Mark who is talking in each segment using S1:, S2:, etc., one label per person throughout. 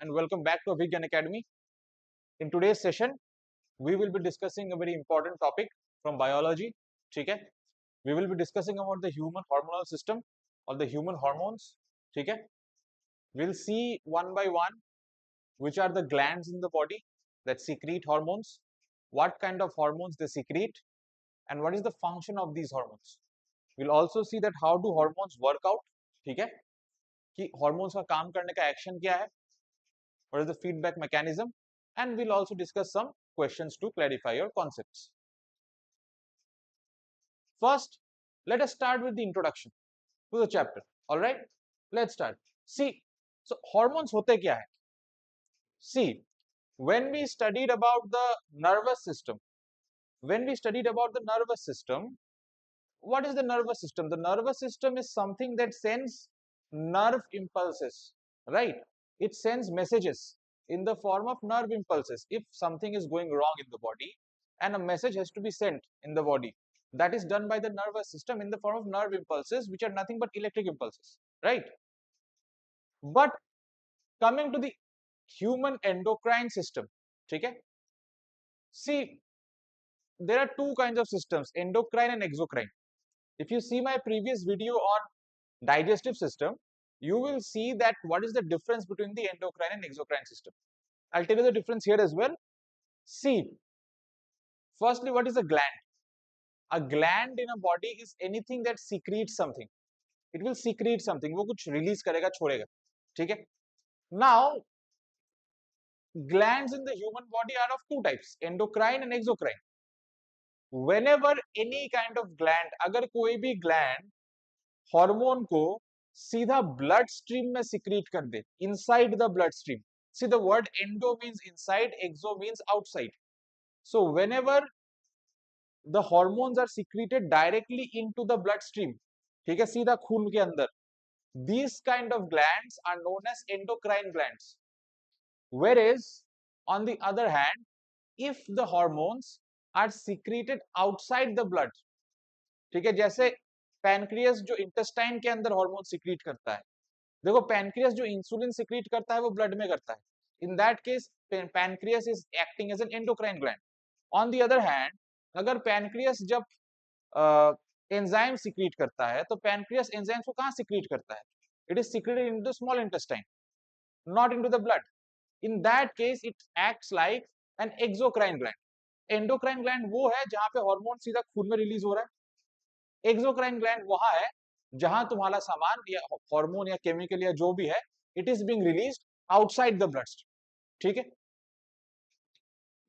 S1: and welcome back to Abhigyan Academy. In today's session, we will be discussing a very important topic from biology. Okay? We will be discussing about the human hormonal system or the human hormones. Okay? We'll see one by one which are the glands in the body that secrete hormones, what kind of hormones they secrete, and what is the function of these hormones. We'll also see that how do hormones work out. ठीक है कि hormones का काम करने का action क्या है, what is the feedback mechanism, and we'll also discuss some questions to clarify your concepts. First, let us start with the introduction to the chapter. All right, let's start. See, so hormones hote kya hai? See, when we studied about the nervous system, what is the nervous system? The nervous system is something that sends nerve impulses, right? It sends messages in the form of nerve impulses. If something is going wrong in the body and a message has to be sent in the body, that is done by the nervous system in the form of nerve impulses, which are nothing but electric impulses, right? But coming to the human endocrine system, okay? See, there are two kinds of systems, endocrine and exocrine. If you see my previous video on digestive system, you will see that what is the difference between the endocrine and exocrine system. I'll tell you the difference here as well. See, firstly, what is a gland? A gland in a body is anything that secretes something. It will secrete something. वो कुछ release करेगा, छोड़ेगा. ठीक है? Now, glands in the human body are of two types, endocrine and exocrine. Whenever any kind of gland, अगर कोई भी gland hormone को सीधा ब्लड स्ट्रीम में सिक्रीट कर दे, inside the blood stream. See the word endo means inside, exo means outside. So whenever the hormones are secreted directly into the blood stream, ठीक है, सीधा खून के अंदर, these kind of glands are known as endocrine glands. Whereas on the other hand, if the hormones are secreted outside the blood, ठीक है, जैसे पैनक्रियस जो इंटेस्टाइन के अंदर हार्मोन सिक्रीट करता है, देखो पैनक्रियस जो इंसुलिन सिक्रीट करता है वो ब्लड में करता है. In that case pancreas is acting as an endocrine gland. On the other hand, अगर पैनक्रियस जब एंजाइम सिक्रीट करता है तो पैनक्रियस एंजाइम को कहां सिक्रीट करता है? It is secreted into small intestine, not into the blood. In that case it acts like an exocrine gland. Endocrine gland वो है जहां पे हार्मोन सीधा खून में रिलीज हो रहा है. एक्सोक्राइन ग्लैंड वहां है जहां तुम्हारा सामान या हार्मोन या केमिकल या जो भी है, it is being released outside the blood stream. ठीक है,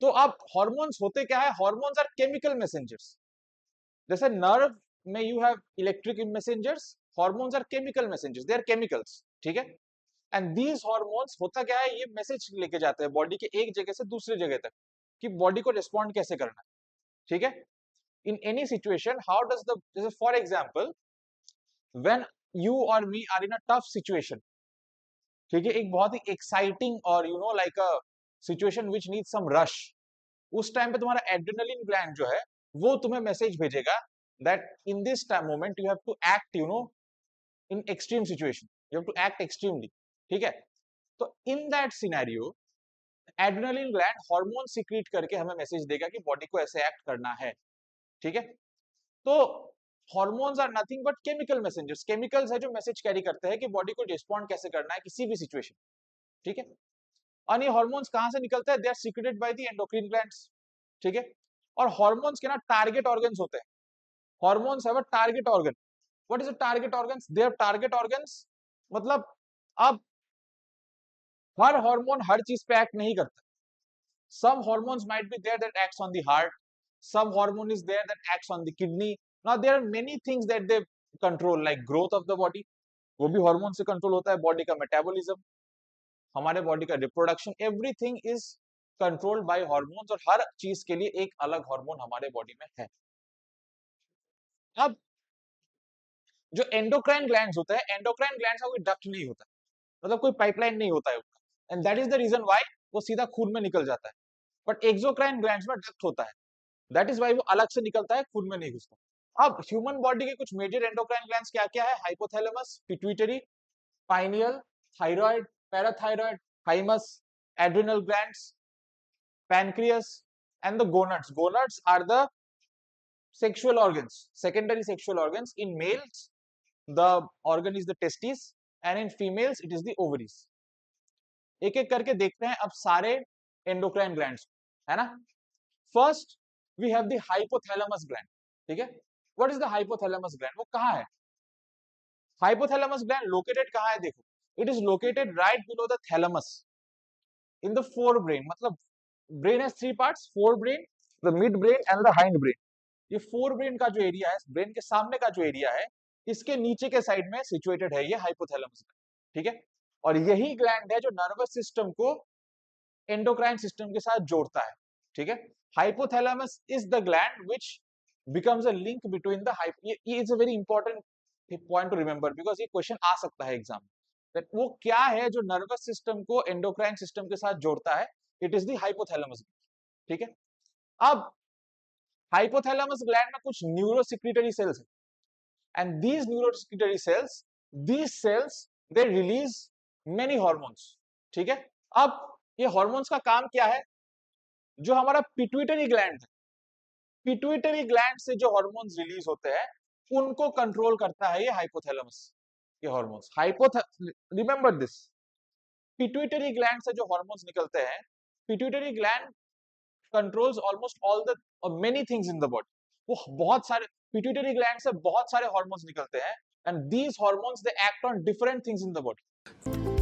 S1: तो अब हार्मोन्स होते क्या है? Hormones are chemical messengers. जैसे नर्व में you have electric messengers, hormones are chemical messengers, they are chemicals. ठीक है, एंड दीज हार्मोन्स होता क्या है, ये मैसेज लेके जाते हैं बॉडी के एक जगह से दूसरे जगह तक कि बॉडी को रिस्पॉन्ड कैसे करना है. ठीक है, in any situation, how does the, for example, when you or me are in a tough situation, ठीक है, एक बहुत ही एक्साइटिंग और you know like a situation which need some rush, उस टाइम पे तुम्हारा एड्रेनलिन ग्लैंड जो है वो तुम्हें मैसेज भेजेगा that in this time moment you have to act, you know, in extreme situation, you have to act extremely. ठीक है, तो in that scenario adrenaline gland hormone secrete करके हमें मैसेज देगा कि बॉडी को ऐसे एक्ट करना है. ठीक है, तो hormones are nothing but chemical messengers. Chemicals है जो मैसेज कैरी करते हैं कि बॉडी को रिस्पॉन्ड कैसे करना है किसी भी सिचुएशन. ठीक है, और ये हॉर्मोन्स कहां से निकलते हैं? They are secreted by the endocrine glands. ठीक है, और हॉर्मोन्स के ना टारगेट ऑर्गन्स होते हैं. Hormones have a target organ. What is a target organs? They have target organs. मतलब अब हर हार्मोन हर चीज पे एक्ट नहीं करता. Some hormones might be there that acts on the heart, some hormone is there that acts on the kidney. Now there are many things that they control, like growth of the body, वो भी hormone से control होता है. Body का metabolism, हमारे body का reproduction, everything is controlled by hormones, और हर चीज के लिए एक अलग हार्मोन हमारे बॉडी में है. अब जो एंडोक्राइन ग्लैंड्स होता है, एंडोक्राइन ग्लैंड्स का कोई डक्ट नहीं होता, मतलब कोई पाइपलाइन नहीं होता है उनका, and that is the reason why वो सीधा खून में निकल जाता है. बट एक्सोक्राइन ग्लैंड्स में डक्ट होता है, दैट इज वाई वो अलग से निकलता है, खून में नहीं घुसता. अब ह्यूमन बॉडी के कुछ मेजर एंडोक्राइन ग्लैंड्स क्या क्या है? Hypothalamus, pituitary, pineal, thyroid, parathyroid, thymus, adrenal glands, pancreas, and the gonads. Gonads are the sexual organs, secondary sexual organs. In males the organ is the testes, and in females it is the ovaries. एक एक करके देखते हैं अब सारे endocrine glands, है ना. First we have the hypothalamus gland. ठीक है. What is the hypothalamus gland? वो कहाँ है? हाइपोथैलेमस ग्लैंड लोकेटेड कहाँ है? देखो, it is located right below the thalamus in the fore brain. मतलब brain has three parts, fore brain, the mid brain and the hind brain. ये fore brain का जो एरिया है, ब्रेन के सामने का जो एरिया है, इसके नीचे के साइड में सिचुएटेड है ये हाइपोथैलेमस ग्लैंड. ठीक है. और यही ग्लैंड है जो नर्वस सिस्टम को एंडोक्राइन सिस्टम के साथ जोड़ता है. ठीक है. Hypothalamus is the gland which becomes a link between the ये is a very important point to remember because ये क्वेश्चन आ सकता है एग्जाम में. that वो क्या है जो नर्वस सिस्टम को एंडोक्राइन सिस्टम के साथ जोड़ता है? It is the hypothalamus. ठीक है. अब हाइपोथैलेमस ग्लैंड में कुछ न्यूरोसिक्रीटरी सेल्स है, and these neurosecretory cells, these cells they release many hormones. ठीक है. अब ये हार्मोन्स का काम क्या है? जो हमारा पिट्यूटरी ग्लैंड है, पिट्यूटरी ग्लैंड से जो हार्मोन्स रिलीज होते हैं उनको कंट्रोल करता है ये हाइपोथैलेमस. ये hormones remember this, pituitary gland से जो हार्मोन्स निकलते हैं, pituitary gland controls almost all the many things in the body. वो बहुत सारे पिट्यूटरी ग्लैंड से बहुत सारे हार्मोन्स निकलते हैं, and these hormones they act on different things in the body.